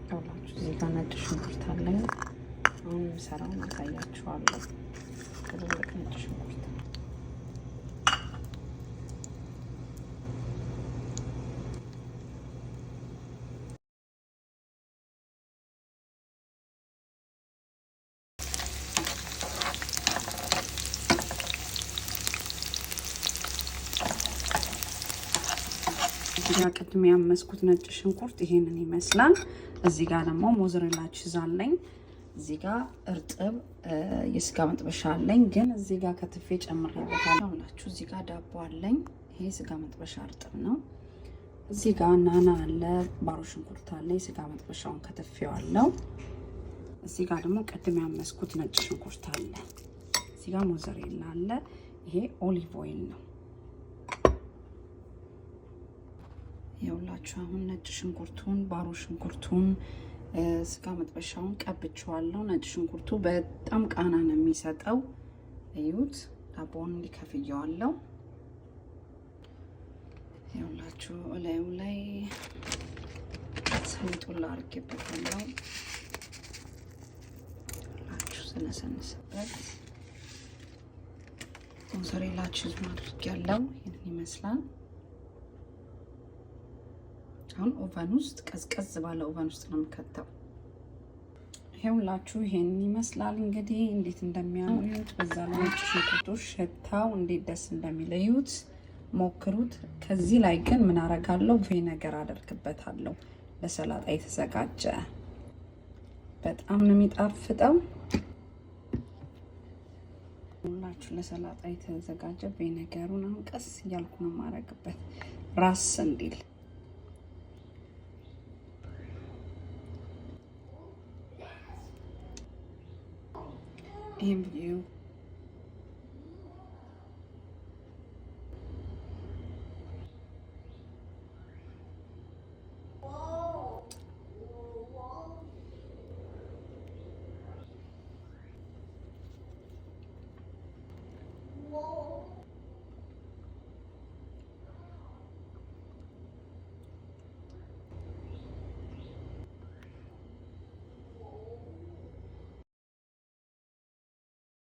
ያውላችሁ እዚህ ጋር ነጭ ሽንኩርት አለኝ። አሁን የምሰራውን አሳያችኋለሁ። ትልልቅ ነጭ ሽንኩርት እዚህ ጋር ቅድም ያመስኩት ነጭ ሽንኩርት ይሄንን ይመስላል። እዚህ ጋር ደግሞ ሞዘሬላ ቺዝ አለኝ። እዚህ ጋር እርጥብ የስጋ መጥበሻ አለኝ፣ ግን እዚህ ጋር ከትፌ ጨምሬበታለሁ ብላችሁ። እዚህ ጋር ዳቦ አለኝ። ይሄ ስጋ መጥበሻ እርጥብ ነው። እዚህ ጋር ናና አለ፣ ባሮ ሽንኩርት አለ። የስጋ መጥበሻውን ከትፌዋለሁ። እዚህ ጋር ደግሞ ቅድም ያመስኩት ነጭ ሽንኩርት አለ። እዚህ ጋር ሞዘሬላ አለ። ይሄ ኦሊቭ ኦይል ነው። ይኸውላችሁ አሁን ነጭ ሽንኩርቱን፣ ባሮ ሽንኩርቱን፣ ስጋ መጥበሻውን ቀብቼዋለሁ። ነጭ ሽንኩርቱ በጣም ቃና ነው የሚሰጠው። እዩት፣ ዳቦውን እንዲከፍየዋለሁ። ይኸውላችሁ እላዩ ላይ ሰሊጡን አድርጌበታለሁ። ይኸውላችሁ ስነሰንስበት ሞዘሬላ ቺዙን አድርጌያለሁ። ይሄንን ይመስላል። አሁን ኦቨን ውስጥ ቀዝቀዝ ባለ ኦቨን ውስጥ ነው የምከተው። ይሄውላችሁ ይሄን ይመስላል እንግዲህ እንዴት እንደሚያምሩት። በዛ ላይ ሽንኩርቶች ሽታው እንዴት ደስ እንደሚለዩት ሞክሩት። ከዚህ ላይ ግን ምን አደርጋለሁ? ቪኔገር አደርግበታለሁ። ለሰላጣ የተዘጋጀ በጣም ነው የሚጣፍጠው። ሁላችሁ ለሰላጣ የተዘጋጀ ቪኔገሩን አሁን ቀስ እያልኩ ነው የማደርግበት ራስ እንዲል። ይህም ቪዲዮ